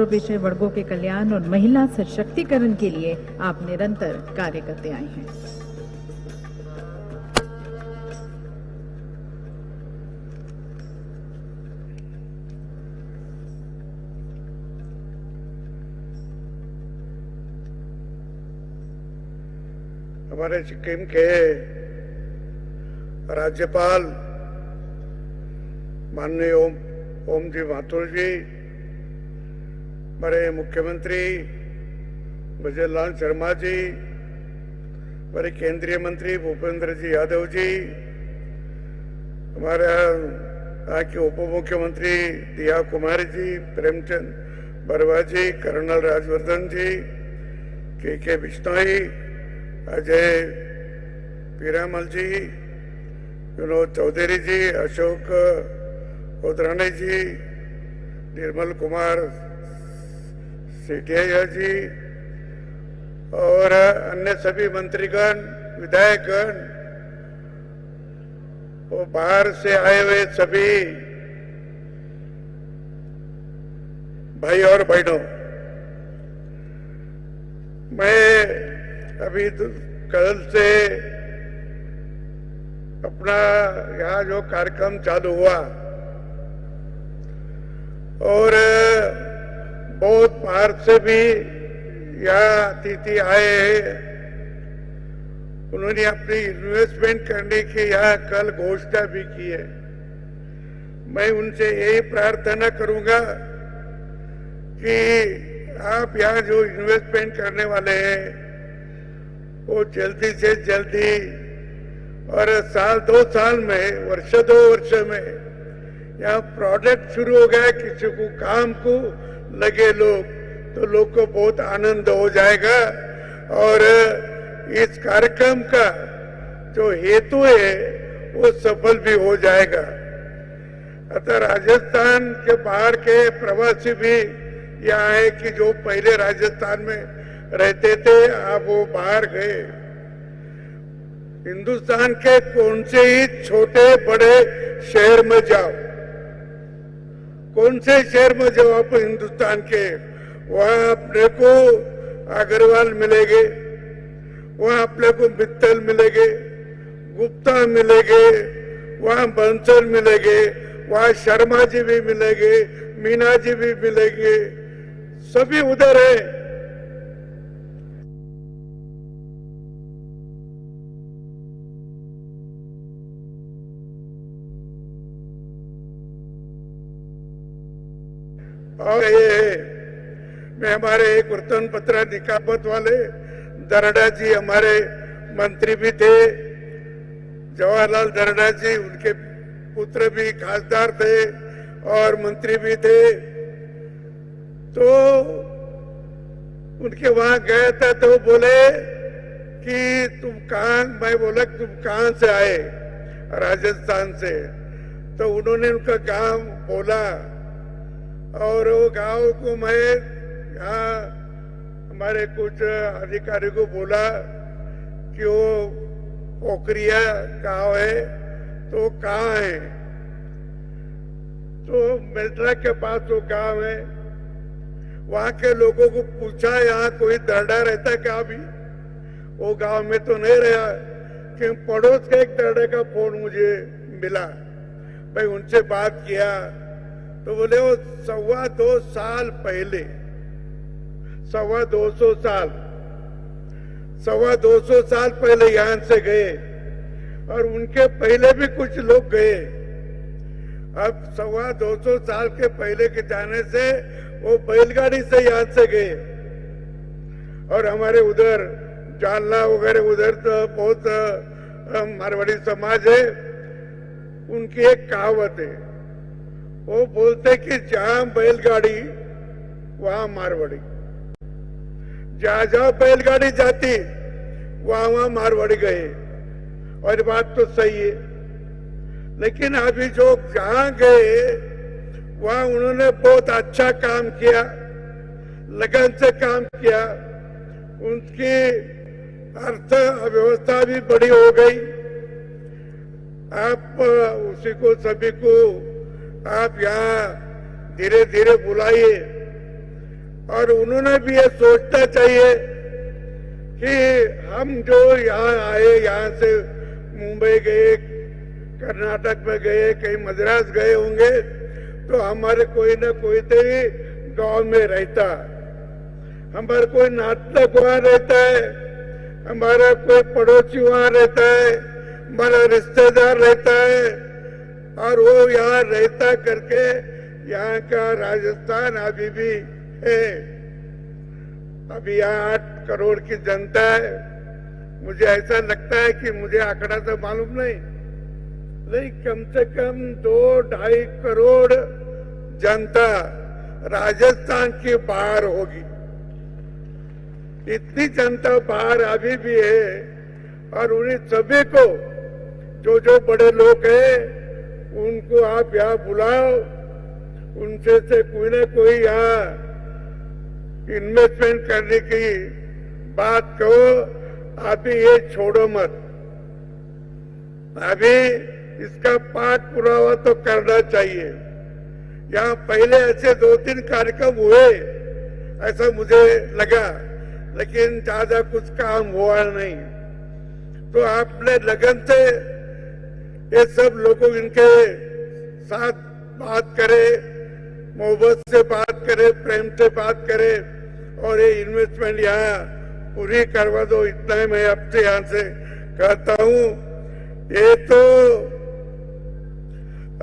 पिछड़े वर्गों के कल्याण और महिला सशक्तिकरण के लिए आप निरंतर कार्य करते आए हैं। हमारे सिक्किम के राज्यपाल माननीय ओम जी माथुर जी, हमारे मुख्यमंत्री भजनलाल शर्मा जी, हमारे केंद्रीय मंत्री भूपेंद्र जी यादव जी, हमारे यहाँ के उप मुख्यमंत्री दिया कुमारी जी, प्रेमचंद बरवा जी, कर्नल राजवर्धन जी, के बिश्नोई, अजय पीरामल जी, विनोद चौधरी जी, अशोक कोदरानी जी, निर्मल कुमार सेठिया जी और अन्य सभी मंत्रीगण, विधायकगण और बाहर से आए हुए सभी भाई और बहनों, मैं अभी कल से अपना यहाँ जो कार्यक्रम चालू हुआ और बहुत बाहर से भी यहाँ अतिथि आए हैं, उन्होंने अपनी इन्वेस्टमेंट करने की यहाँ कल घोषणा भी की है। मैं उनसे यही प्रार्थना करूंगा कि आप यहाँ जो इन्वेस्टमेंट करने वाले हैं वो जल्दी से जल्दी और साल 2 साल में, वर्ष 2 वर्ष में यहाँ प्रोजेक्ट शुरू हो गया, किसी को काम को लगे लोग तो लोग को बहुत आनंद हो जाएगा और इस कार्यक्रम का जो हेतु है वो सफल भी हो जाएगा। अतः राजस्थान के बाहर के प्रवासी भी यहाँ है कि जो पहले राजस्थान में रहते थे अब वो बाहर गए। हिंदुस्तान के कौन से ही छोटे बड़े शहर में जाओ, कौन से शहर में जाओ आप हिंदुस्तान के, वहां अपने को अग्रवाल मिलेंगे, वहां अपने को मित्तल मिलेंगे, गुप्ता मिलेंगे, वहां बंसल मिलेंगे, वहां शर्मा जी भी मिलेंगे, मीना जी भी मिलेंगे, सभी उधर है। और ये मैं हमारे एक वर्तमान पत्र निकापत वाले दरडा जी हमारे मंत्री भी थे, जवाहरलाल दरडा जी उनके पुत्र भी खासदार थे और मंत्री भी थे, तो उनके वहां गया था तो बोले कि तुम कहां, मैं बोला तुम कहां से आए, राजस्थान से, तो उन्होंने उनका गांव बोला और वो गांव को मैं यहाँ हमारे कुछ अधिकारी को बोला कि वो पोखरिया गांव है, तो कहाँ है, तो मेल्ट्रा के पास वो गांव है। वहां के लोगों को पूछा यहाँ कोई दरडा रहता है क्या? अभी वो गांव में तो नहीं रहा, कि पड़ोस का एक दरडे का फोन मुझे मिला, मैं उनसे बात किया तो बोले वो 2.25 साल पहले, 250 साल पहले यहाँ से गए और उनके पहले भी कुछ लोग गए। अब 250 साल के पहले के जाने से वो बैलगाड़ी से यहाँ से गए और हमारे उधर जालना वगैरह उधर तो बहुत मारवाड़ी समाज है, उनकी एक कहावत है, वो बोलते कि जहां बैलगाड़ी वहां मारवाड़ी, जहां जहां बैलगाड़ी जाती वहां वहां मारवाड़ी गए, और बात तो सही है। लेकिन अभी जो जहां गए वहां उन्होंने बहुत अच्छा काम किया, लगन से काम किया, उनकी अर्थव्यवस्था भी बड़ी हो गई। आप उसी को सभी को आप यहाँ धीरे धीरे बुलाइए और उन्होंने भी ये सोचना चाहिए कि हम जो यहाँ आए, यहाँ से मुंबई गए, कर्नाटक में गए, कहीं मद्रास गए होंगे, तो हमारे कोई ना कोई तो ही गांव में रहता, हमारा कोई नातक वहां रहता है, हमारा कोई पड़ोसी वहां रहता है, हमारा रिश्तेदार रहता है, और वो यहाँ रहता करके यहाँ का राजस्थान अभी भी है। अभी यहाँ 8 करोड़ की जनता है। मुझे ऐसा लगता है कि मुझे आंकड़ा तो मालूम नहीं, लेकिन कम से कम 2-2.5 करोड़ जनता राजस्थान के बाहर होगी। इतनी जनता बाहर अभी भी है, और उन्हीं सभी को जो बड़े लोग हैं उनको आप यहाँ बुलाओ, उनसे से कोई ना कोई यहाँ इन्वेस्टमेंट करने की बात कहो। अभी ये छोड़ो मत, अभी इसका पाठ पुरावा तो करना चाहिए। यहाँ पहले ऐसे 2-3 कार्यक्रम हुए, ऐसा मुझे लगा, लेकिन ज्यादा कुछ काम हुआ नहीं। तो आपने लगन से ये सब लोगों इनके साथ बात करे, मोहब्बत से बात करे, प्रेम से बात करे, और ये इन्वेस्टमेंट यहाँ पूरी करवा दो। इतना ही मैं आपसे यहाँ से कहता हूँ। ये तो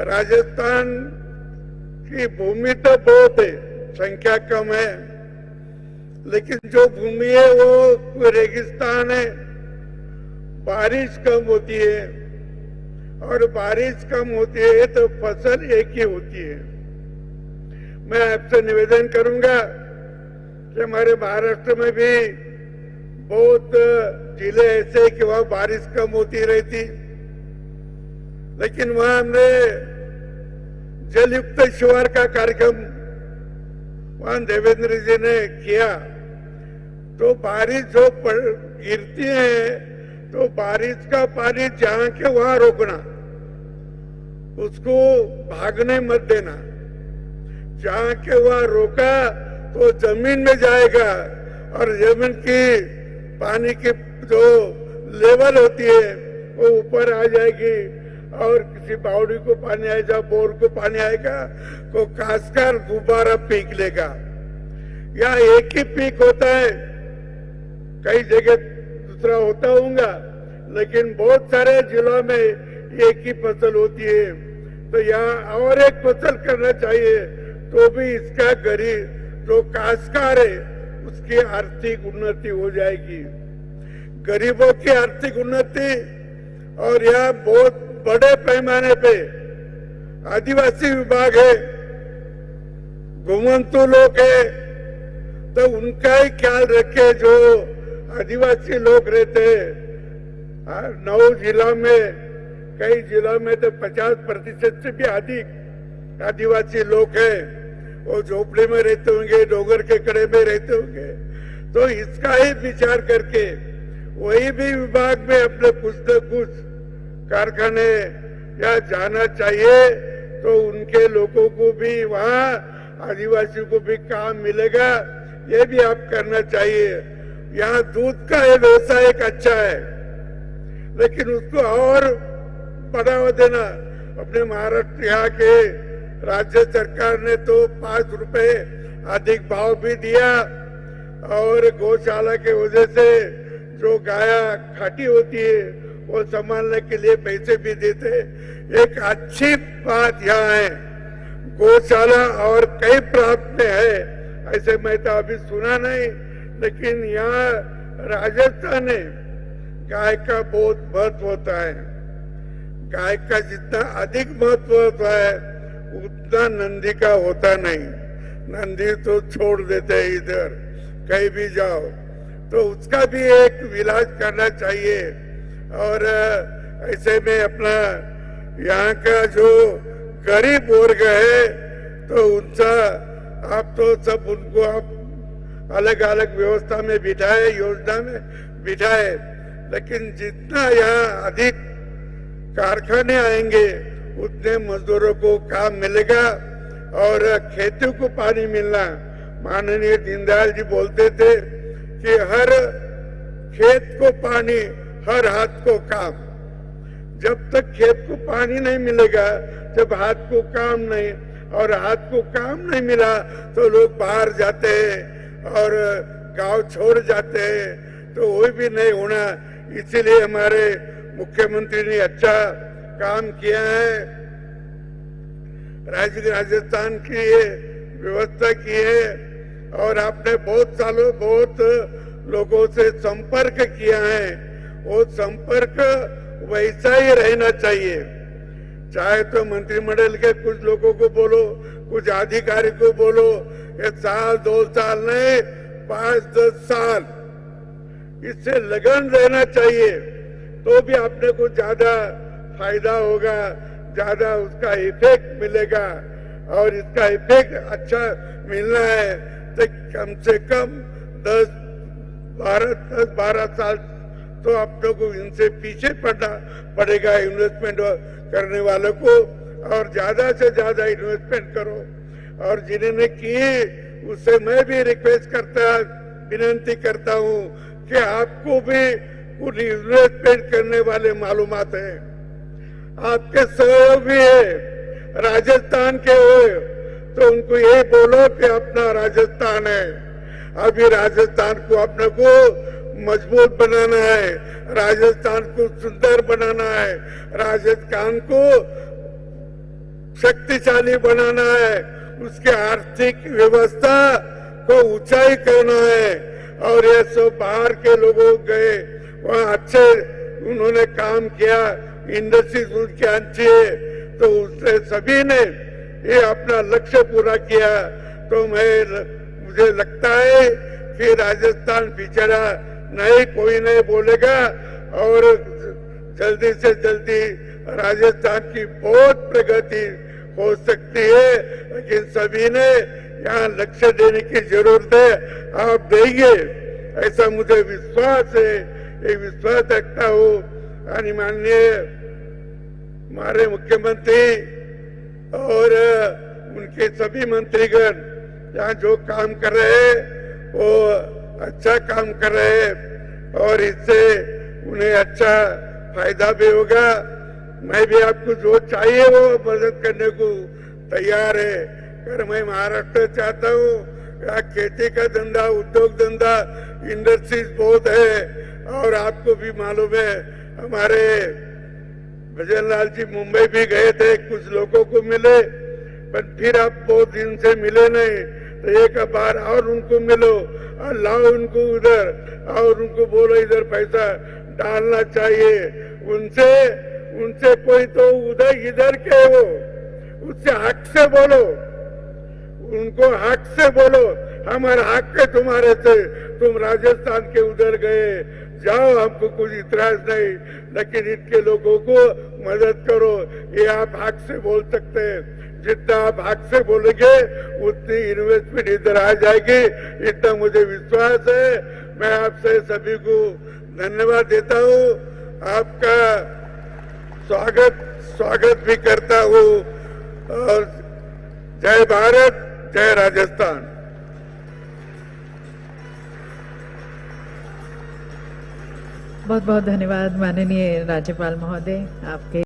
राजस्थान की भूमि तो बहुत है, संख्या कम है, लेकिन जो भूमि है वो रेगिस्तान है, बारिश कम होती है, और बारिश कम होती है तो फसल एक ही होती है। मैं आपसे निवेदन करूंगा कि हमारे महाराष्ट्र में भी बहुत जिले ऐसे कि वहां बारिश कम होती रहती, लेकिन वहां हमने जलयुक्त शिवार का कार्यक्रम वहां देवेंद्र जी ने किया। तो बारिश जो गिरती है, तो बारिश का पानी जहां के वहां रोकना, उसको भागने मत देना। जहां के वहां रोका तो जमीन में जाएगा, और जमीन की पानी की जो लेवल होती है वो ऊपर आ जाएगी, और किसी बावड़ी को पानी आएगा, बोर को पानी आएगा, तो खासकर दोबारा पीक लेगा। या एक ही पीक होता है, कई जगह दूसरा होता होगा, लेकिन बहुत सारे जिलों में एक ही फसल होती है। तो यहाँ और एक फसल करना चाहिए, तो भी इसका गरीब जो काश्तकार है उसकी आर्थिक उन्नति हो जाएगी, गरीबों की आर्थिक उन्नति। और यहाँ बहुत बड़े पैमाने पे आदिवासी विभाग है, घुमंतु लोग है, तो उनका ही ख्याल रखे। जो आदिवासी लोग रहते हैं 9 जिला में, कई जिलों में तो 50% से भी अधिक आदिवासी लोग हैं। वो झोपड़ी में रहते होंगे, डोंगर के कड़े में रहते होंगे। तो इसका ही विचार करके वही भी विभाग में अपने कुछ न कुछ कारखाने या जाना चाहिए, तो उनके लोगों को भी वहाँ आदिवासियों को भी काम मिलेगा। ये भी आप करना चाहिए। यहाँ दूध का ये व्यवसाय एक अच्छा है, लेकिन उसको और बढ़ावा देना। अपने महाराष्ट्र यहाँ के राज्य सरकार ने तो 5 रुपए अधिक भाव भी दिया, और गौशाला के वजह से जो गाया खाटी होती है वो संभालने के लिए पैसे भी देते। एक अच्छी बात यहाँ है, गौशाला और कई प्रांत में है, ऐसे मैं तो अभी सुना नहीं, लेकिन यहाँ राजस्थान में गाय का बहुत महत्व होता है। गाय का जितना अधिक महत्व होता है उतना नंदी का होता नहीं। नंदी तो छोड़ देते हैं, इधर कहीं भी जाओ, तो उसका भी एक इलाज करना चाहिए। और ऐसे में अपना यहाँ का जो गरीब वर्ग है, तो उनका आप तो सब उनको आप अलग अलग व्यवस्था में बिठाए, योजना में बिठाए, लेकिन जितना यहाँ अधिक कारखाने आएंगे उतने मजदूरों को काम मिलेगा, और खेतों को पानी मिलना माननीय दीनदयाल जी बोलते थे कि हर खेत को पानी, हर हाथ को काम। जब तक खेत को पानी नहीं मिलेगा, जब हाथ को काम नहीं, और हाथ को काम नहीं मिला तो लोग बाहर जाते हैं और गांव छोड़ जाते हैं, तो वो भी नहीं होना। इसीलिए हमारे मुख्यमंत्री ने अच्छा काम किया है, राजस्थान की ये व्यवस्था की है, और आपने बहुत सालों बहुत लोगों से संपर्क किया है। वो संपर्क वैसा ही रहना चाहिए, चाहे तो मंत्रिमंडल के कुछ लोगों को बोलो, कुछ अधिकारी को बोलो, ये साल 2 साल नहीं 5-10 साल इससे लगन रहना चाहिए, तो भी आपने को ज्यादा फायदा होगा, ज्यादा उसका इफेक्ट मिलेगा। और इसका इफेक्ट अच्छा मिलना है तो कम से कम 10-12 साल तो आप लोग को इनसे पीछे पड़ना पड़ेगा, इन्वेस्टमेंट करने वालों को, और ज्यादा से ज्यादा इन्वेस्टमेंट करो। और जिन्होंने की उससे मैं भी रिक्वेस्ट विनती करता हूँ कि आपको भी कुछ इन्वेस्टमेंट करने वाले मालूमात है, आपके सहयोग भी है, राजस्थान के हो तो उनको ये बोलो कि अपना राजस्थान है, अभी राजस्थान को अपने को मजबूत बनाना है, राजस्थान को सुंदर बनाना है, राजस्थान को शक्तिशाली बनाना है, उसके आर्थिक व्यवस्था को ऊंचाई करना है। और ये सब बाहर के लोगों गए वहाँ अच्छे उन्होंने काम किया, इंडस्ट्रीज उनके अच्छी है, तो उससे सभी ने ये अपना लक्ष्य पूरा किया। तो मुझे लगता है कि राजस्थान पिछड़ा नहीं, कोई नहीं बोलेगा, और जल्दी से जल्दी राजस्थान की बहुत प्रगति हो सकती है, लेकिन सभी ने यहाँ लक्ष्य देने की जरूरत है, आप देंगे ऐसा मुझे विश्वास है, ये विश्वास रखता हूँ। और माननीय हमारे मुख्यमंत्री और उनके सभी मंत्रीगण यहाँ जो काम कर रहे हैं वो अच्छा काम कर रहे हैं, और इससे उन्हें अच्छा फायदा भी होगा। मैं भी आपको जो चाहिए वो मदद करने को तैयार है। अगर मैं महाराष्ट्र चाहता हूँ, यहाँ खेती का धंधा, उद्योग धंधा, इंडस्ट्रीज बहुत है, और आपको भी मालूम है हमारे भजनलाल जी मुंबई भी गए थे, कुछ लोगों को मिले, पर फिर आप बहुत दिन से मिले नहीं, तो एक बार और उनको मिलो और लाओ उनको उधर, और उनको बोलो इधर पैसा डालना चाहिए। उनसे कोई तो उधर इधर के हो, उससे हक से बोलो, उनको हक से बोलो, हमारा हक है तुम्हारे से, तुम राजस्थान के उधर गए, जाओ, हमको कुछ इतराज नहीं, लेकिन इनके लोगों को मदद करो। ये आप हक से बोल सकते हैं, जितना आप हक से बोलेंगे उतनी इन्वेस्टमेंट इधर आ जाएगी, इतना मुझे विश्वास है। मैं आपसे सभी को धन्यवाद देता हूँ, आपका स्वागत भी करता हूँ, और जय भारत, जय राजस्थान। बहुत बहुत धन्यवाद माननीय राज्यपाल महोदय, आपके